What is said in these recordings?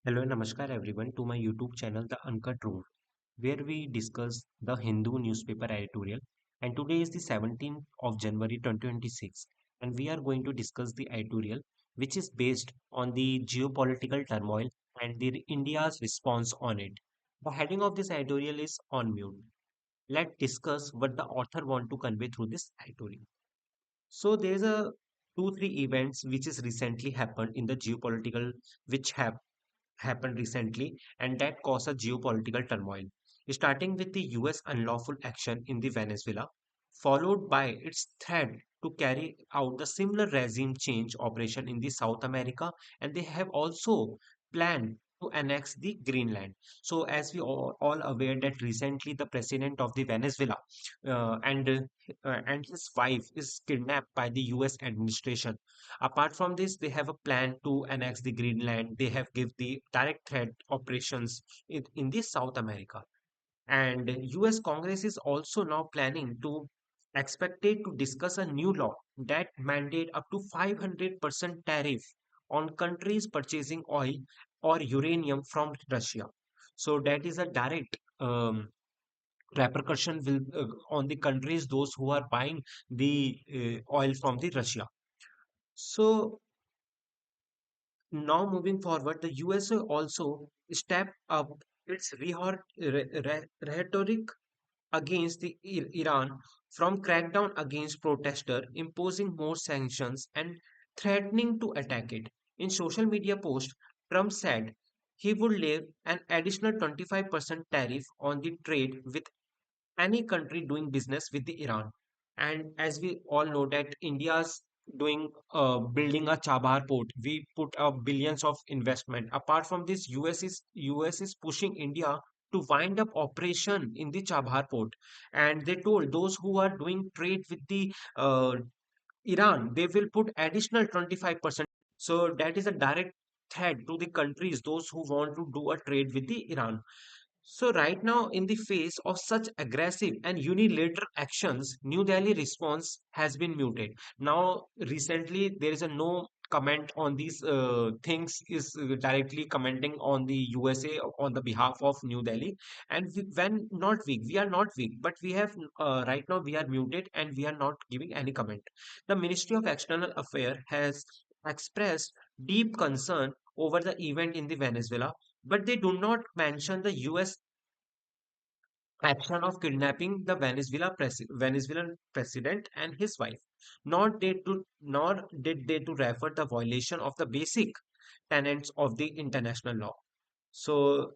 Hello, namaskar everyone to my YouTube channel, The Uncut Truth, where we discuss the Hindu newspaper editorial. And today is the 17th of January 2026, and we are going to discuss the editorial, which is based on the geopolitical turmoil and the India's response on it. The heading of this editorial is On Mute. Let's discuss what the author want to convey through this editorial. So there is a two three events which is recently happened in the geopolitical which have happened recently, and that caused a geopolitical turmoil, starting with the US unlawful action in the Venezuela, followed by its threat to carry out the similar regime change operation in the South America, and they have also planned to annex the Greenland. So, as we all aware that recently the president of the Venezuela and his wife is kidnapped by the US administration. Apart from this, they have a plan to annex the Greenland. They have give the direct threat operations in the South America. And US Congress is also now planning to expected to discuss a new law that mandate up to 500% tariff on countries purchasing oil or uranium from Russia. So that is a direct repercussion will on the countries those who are buying the oil from the Russia. So now, moving forward, the USA also stepped up its rhetoric against the Iran, from crackdown against protesters, imposing more sanctions, and threatening to attack it. In social media post, Trump said he would lay an additional 25% tariff on the trade with any country doing business with the Iran. And as we all know that India's doing building a Chabahar port, we put up billions of investment. Apart from this, US is pushing India to wind up operation in the Chabahar port, and they told those who are doing trade with the Iran, they will put additional 25%. So that is a direct threat to the countries, those who want to do a trade with the Iran. So, right now, in the face of such aggressive and unilateral actions, New Delhi response has been muted. Now, recently, there is a no comment on these things, is directly commenting on the USA on the behalf of New Delhi. And when not weak, we are not weak, but we have right now we are muted and we are not giving any comment. The Ministry of External Affairs has expressed deep concern over the event in the Venezuela, but they do not mention the US action of kidnapping the Venezuelan president and his wife. Nor did they to refer the violation of the basic tenets of the international law. So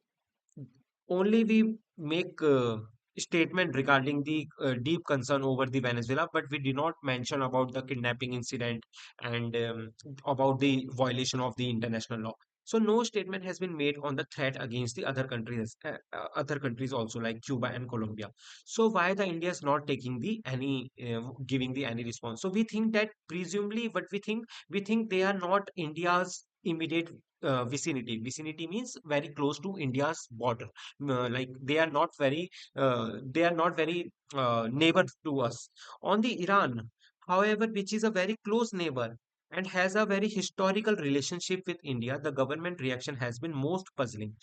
only we make statement regarding the deep concern over the Venezuela, but we did not mention about the kidnapping incident and about the violation of the international law. So no statement has been made on the threat against the other countries also like Cuba and Colombia. So why the India is not taking the any giving the any response? So we think that presumably what we think they are not India's immediate vicinity. Vicinity means very close to India's border, like they are not very neighbor to us. On the Iran, however, which is a very close neighbor and has a very historical relationship with India, the government reaction has been most puzzling.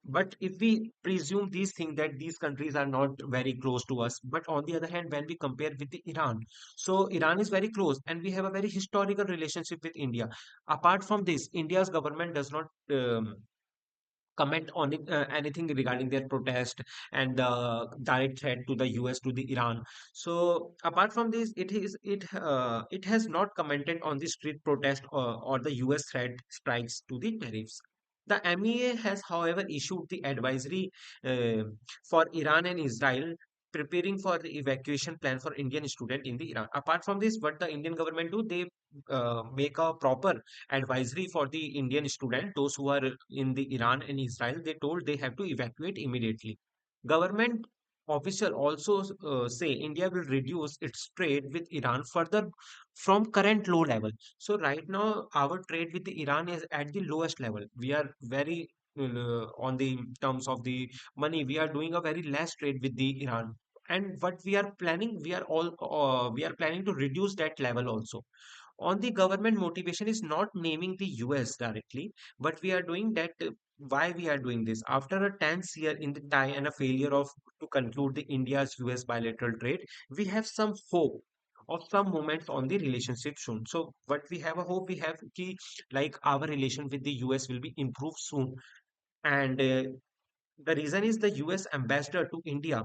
But if we presume these things that these countries are not very close to us, but on the other hand, when we compare with the Iran, so Iran is very close and we have a very historical relationship with India. Apart from this, India's government does not comment on it, anything regarding their protest and the direct threat to the US to the Iran. So apart from this, it has not commented on the street protest or the US threat strikes to the tariffs. The MEA has, however, issued the advisory uh, for Iran and Israel preparing for the evacuation plan for Indian student in the Iran. Apart from this, what the Indian government do, they make a proper advisory for the Indian student, those who are in the Iran and Israel. They told they have to evacuate immediately. Government official also say India will reduce its trade with Iran further from current low level. So right now our trade with the Iran is at the lowest level. We are very on the terms of the money, we are doing a very less trade with the Iran. And what we are planning, we are planning to reduce that level also. On the government motivation is not naming the US directly, but we are doing that. Why we are doing this after a tense year in the tie and a failure of to conclude the India's US bilateral trade, we have some hope of some moments on the relationship soon. So what we have a hope, we have ki, like our relation with the US will be improved soon. And the reason is the US ambassador to India,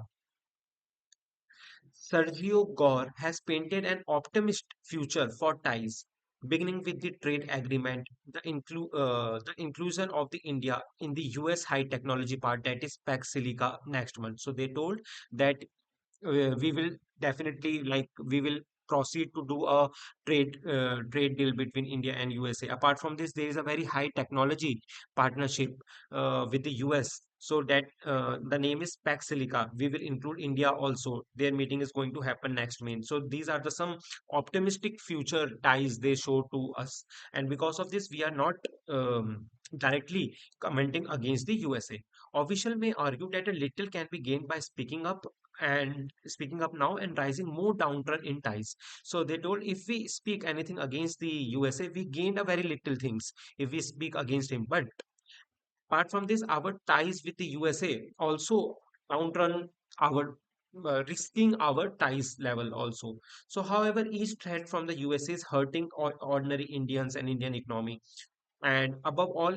Sergio Gore, has painted an optimist future for ties, beginning with the trade agreement, the inclusion of the India in the US high technology part, that is Pax Silica next month. So they told that we will definitely, like, we will proceed to do a trade deal between India and USA. Apart from this, there is a very high technology partnership with the US. So that the name is Pax Silica. We will include India also. Their meeting is going to happen next May. So these are the some optimistic future ties they show to us, and because of this, we are not directly commenting against the USA. Official may argue that a little can be gained by speaking up now and rising more downturn in ties. So they told if we speak anything against the USA, we gained a very little things if we speak against him. But apart from this, our ties with the USA also downturn our risking our ties level also. So, however, each threat from the USA is hurting ordinary Indians and Indian economy, and above all,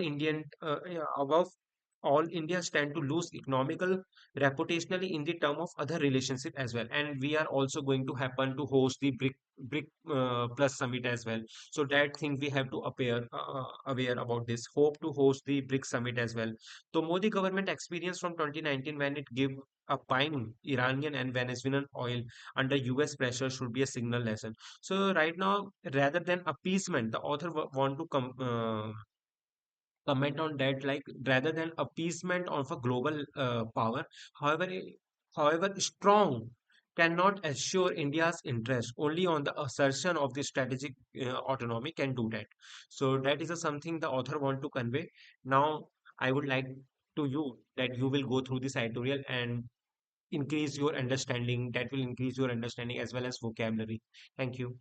India stand to lose economical reputationally in the term of other relationship as well. And we are also going to happen to host the BRIC plus summit as well. So that thing we have to appear aware about this. Hope to host the BRIC summit as well. So Modi government experience from 2019 when it gave a buying Iranian and Venezuelan oil under US pressure should be a signal lesson. So right now, rather than appeasement, the author want to comment on that, like rather than appeasement of a global power. However, however strong cannot assure India's interest. Only on the assertion of the strategic autonomy can do that. So that is a something the author want to convey. Now, I would like to you that you will go through this editorial and increase your understanding. That will increase your understanding as well as vocabulary. Thank you.